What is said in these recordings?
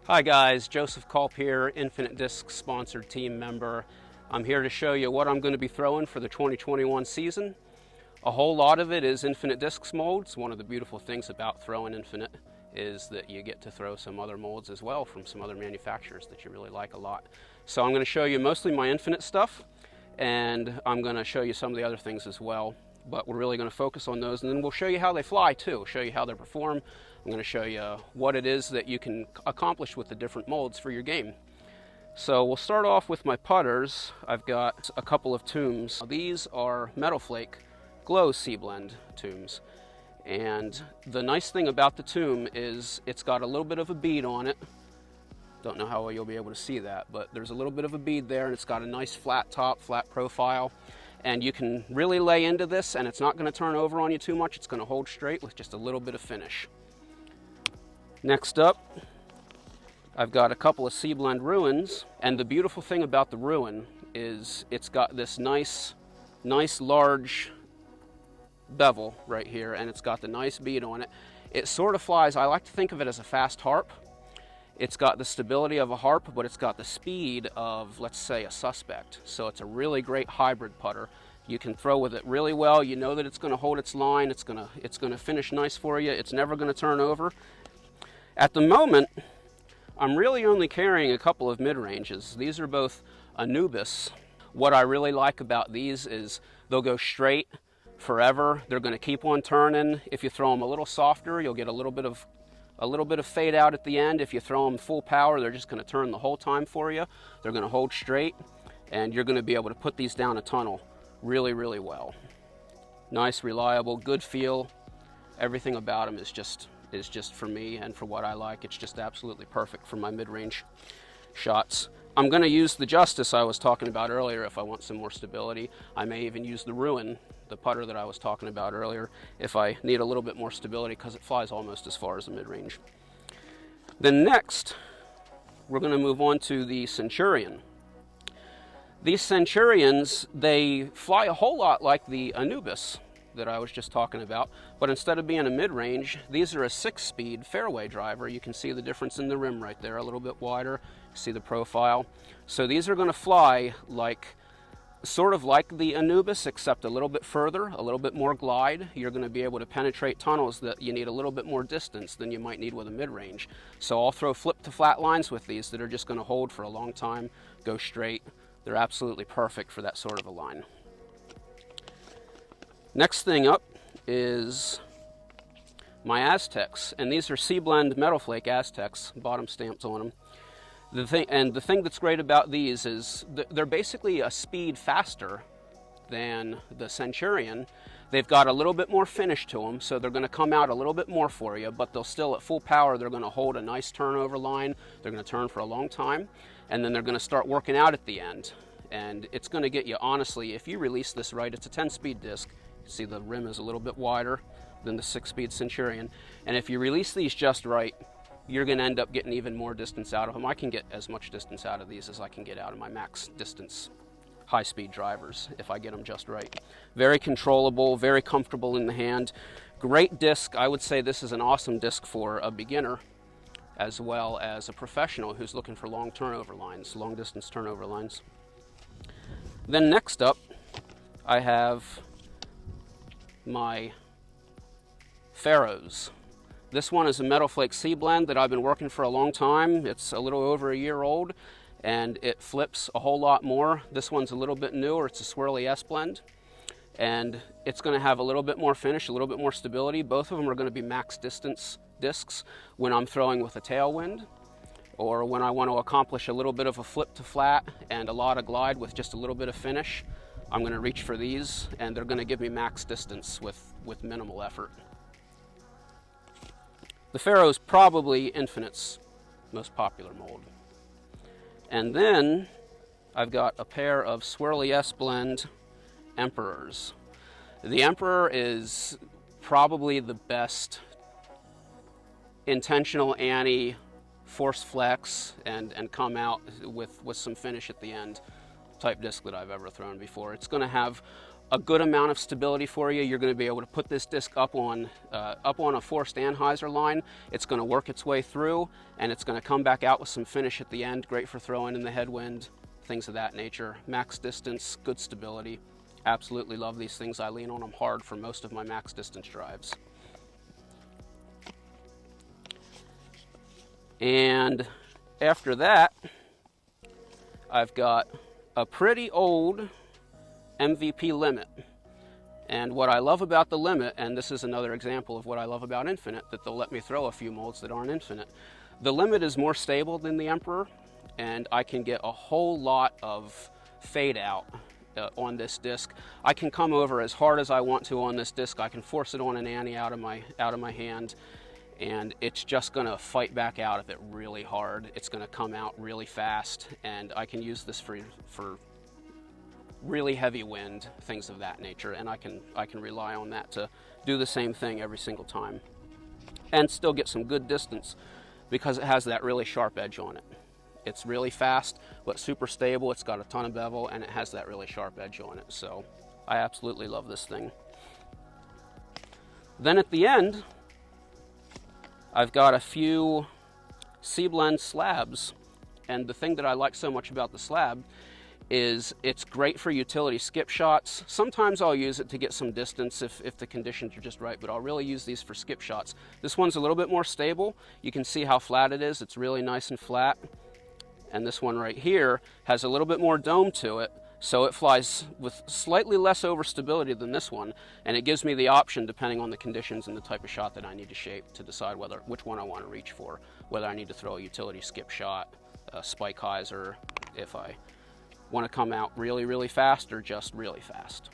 Hi guys, Joseph Kulp here, Infinite Disc sponsored team member. I'm here to show you what I'm going to be throwing for the 2021 season. A whole lot of it is Infinite Discs molds. One of the beautiful things about throwing Infinite is that you get to throw some other molds as well from some other manufacturers that you really like a lot. So I'm going to show you mostly my Infinite stuff, and I'm going to show you some of the other things as well. But we're really going to focus on those, and then we'll show you how they fly too, show you how they perform. I'm going to show you what it is that you can accomplish with the different molds for your game. So we'll start off with my putters. I've got a couple of tombs. These are Metal Flake Glow Sea Blend tombs. And the nice thing about the tomb is it's got a little bit of a bead on it. Don't know how well you'll be able to see that, but there's a little bit of a bead there, and it's got a nice flat top, flat profile. And you can really lay into this, and it's not going to turn over on you too much. It's going to hold straight with just a little bit of finish. Next up, I've got a couple of Sea Blend Ruins, and the beautiful thing about the Ruin is it's got this nice large bevel right here, and it's got the nice bead on it. It sort of flies, I like to think of it as a fast harp. It's got the stability of a harp, but it's got the speed of, let's say, a Suspect. So it's a really great hybrid putter. You can throw with it really well. You know that it's going to hold its line. It's going to finish nice for you. It's never going to turn over. At the moment, I'm really only carrying a couple of mid-ranges. These are both Anubis. What I really like about these is they'll go straight forever. They're going to keep on turning. If you throw them a little softer, you'll get a little bit of fade out at the end. If you throw them full power, they're just going to turn the whole time for you. They're going to hold straight, and you're going to be able to put these down a tunnel really, really well. Nice, reliable, good feel. Everything about them is just for me and for what I like. It's just absolutely perfect for my mid-range shots. I'm going to use the Justice I was talking about earlier if I want some more stability. I may even use the Ruin, the putter that I was talking about earlier, if I need a little bit more stability, because it flies almost as far as the mid-range. Then next, we're going to move on to the Centurion. These Centurions, they fly a whole lot like the Anubis that I was just talking about, but instead of being a mid-range, these are a 6-speed fairway driver. You can see the difference in the rim right there, a little bit wider. See the profile. So these are going to fly sort of like the Anubis, except a little bit further, a little bit more glide. You're going to be able to penetrate tunnels that you need a little bit more distance than you might need with a mid-range. So I'll throw flip to flat lines with these that are just going to hold for a long time, go straight. They're absolutely perfect for that sort of a line. Next thing up is my Aztecs, and these are Sea Blend Metal Flake Aztecs, bottom stamps on them. The thing that's great about these is they're basically a speed faster than the Centurion. They've got a little bit more finish to them, so they're going to come out a little bit more for you, but they'll still, at full power, they're going to hold a nice turnover line. They're going to turn for a long time, and then they're going to start working out at the end. And it's going to get you, honestly, if you release this right, it's a 10-speed disc. You see the rim is a little bit wider than the 6-speed Centurion. And if you release these just right, you're going to end up getting even more distance out of them. I can get as much distance out of these as I can get out of my max distance high-speed drivers if I get them just right. Very controllable, very comfortable in the hand. Great disc. I would say this is an awesome disc for a beginner as well as a professional who's looking for long turnover lines, long-distance turnover lines. Then next up, I have my Pharaohs. This one is a Metal Flake Sea Blend that I've been working for a long time. It's a little over a year old, and it flips a whole lot more. This one's a little bit newer. It's a Swirly S Blend, and it's going to have a little bit more finish, a little bit more stability. Both of them are going to be max distance discs when I'm throwing with a tailwind, or when I want to accomplish a little bit of a flip to flat and a lot of glide with just a little bit of finish. I'm going to reach for these, and they're going to give me max distance with minimal effort. The Pharaoh's probably Infinite's most popular mold. And then I've got a pair of Swirly S Blend Emperors. The Emperor is probably the best intentional Annie force flex and come out with some finish at the end type disc that I've ever thrown before. It's going to have a good amount of stability for you. You're going to be able to put this disc up on a forced anhyzer line. It's going to work its way through, and it's going to come back out with some finish at the end. Great for throwing in the headwind, things of that nature. Max distance, good stability. Absolutely love these things. I lean on them hard for most of my max distance drives. And after that, I've got a pretty old MVP Limit. And what I love about the Limit, and this is another example of what I love about Infinite, that they'll let me throw a few molds that aren't Infinite. The Limit is more stable than the Emperor, and I can get a whole lot of fade out on this disc. I can come over as hard as I want to on this disc. I can force it on an ante out of my hand, and it's just going to fight back out of it really hard. It's going to come out really fast, and I can use this for really heavy wind, things of that nature, and I can rely on that to do the same thing every single time and still get some good distance because it has that really sharp edge on it. It's really fast but super stable. It's got a ton of bevel and it has that really sharp edge on it, so I absolutely love this thing. Then at the end, I've got a few C-blend slabs, and the thing that I like so much about the slab is it's great for utility skip shots. Sometimes I'll use it to get some distance if the conditions are just right, but I'll really use these for skip shots. This one's a little bit more stable. You can see how flat it is. It's really nice and flat. And this one right here has a little bit more dome to it, so it flies with slightly less overstability than this one, and it gives me the option, depending on the conditions and the type of shot that I need to shape, to decide which one I want to reach for, whether I need to throw a utility skip shot, a spike hyzer, if I want to come out really, really fast or just really fast.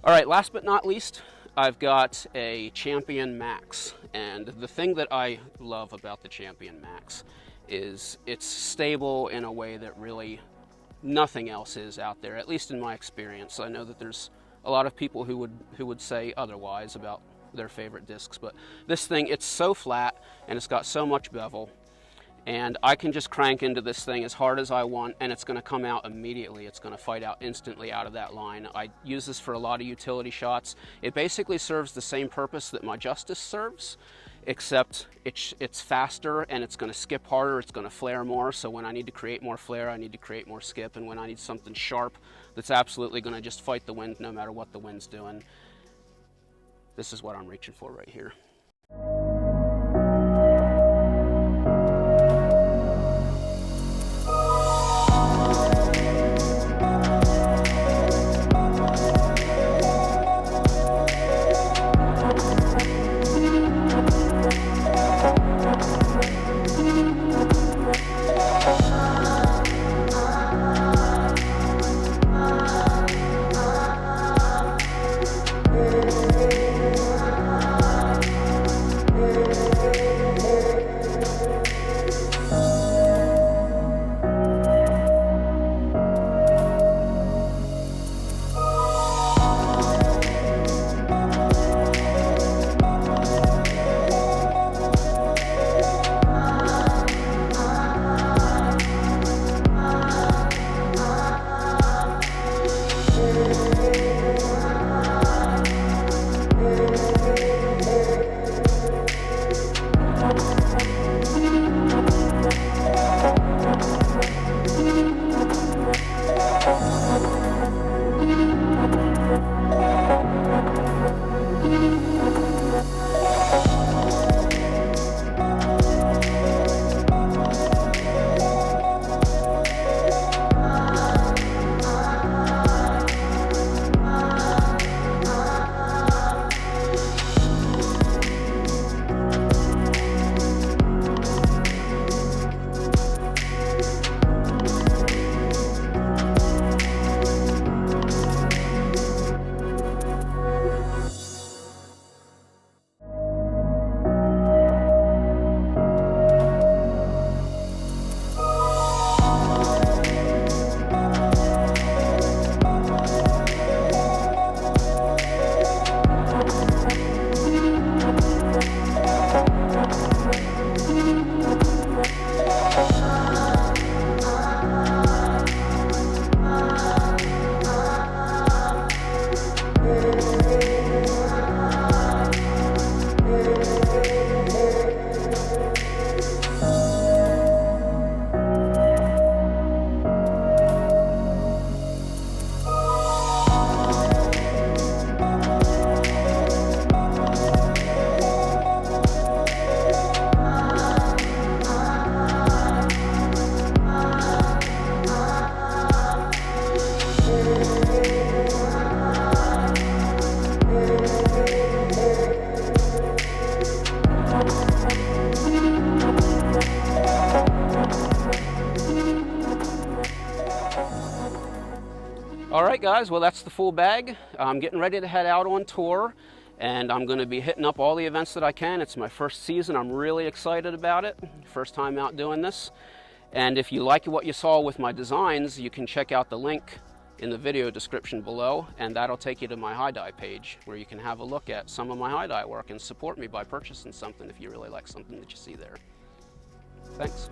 All right, last but not least, I've got a Champion Max, and the thing that I love about the Champion Max is it's stable in a way that really nothing else is out there, at least in my experience. I know that there's a lot of people who would say otherwise about their favorite discs, but this thing, it's so flat and it's got so much bevel, and I can just crank into this thing as hard as I want and it's going to come out immediately. It's going to fight out instantly out of that line. I use this for a lot of utility shots. It basically serves the same purpose that my Justice serves, except it's faster and it's going to skip harder, it's going to flare more. So when I need to create more flare, I need to create more skip, and when I need something sharp that's absolutely going to just fight the wind no matter what the wind's doing, this is what I'm reaching for right here. guys, well, that's the full bag. I'm getting ready to head out on tour, and I'm going to be hitting up all the events that I can. It's my first season. I'm really excited about it. First time out doing this. And if you like what you saw with my designs, you can check out the link in the video description below, and that'll take you to my high dye page where you can have a look at some of my high dye work and support me by purchasing something if you really like something that you see there. Thanks.